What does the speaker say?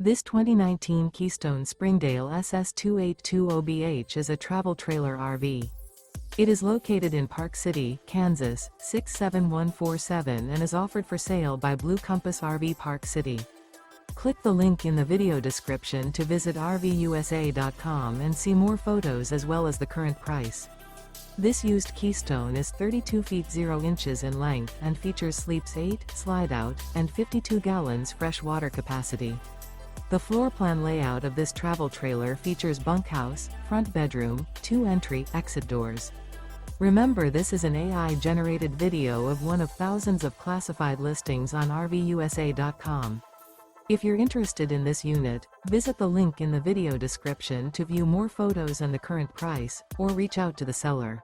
This 2019 Keystone Springdale SS 2820BH is a travel trailer RV. It is located in Park City, Kansas, 67147 and is offered for sale by Blue Compass RV Park City. Click the link in the video description to visit RVUSA.com and see more photos as well as the current price. This used Keystone is 32 feet 0 inches in length and features sleeps 8, slide-out, and 52 gallons fresh water capacity. The floor plan layout of this travel trailer features bunkhouse, front bedroom, 2 entry/exit doors. Remember, this is an AI-generated video of one of thousands of classified listings on RVUSA.com. If you're interested in this unit, visit the link in the video description to view more photos and the current price, or reach out to the seller.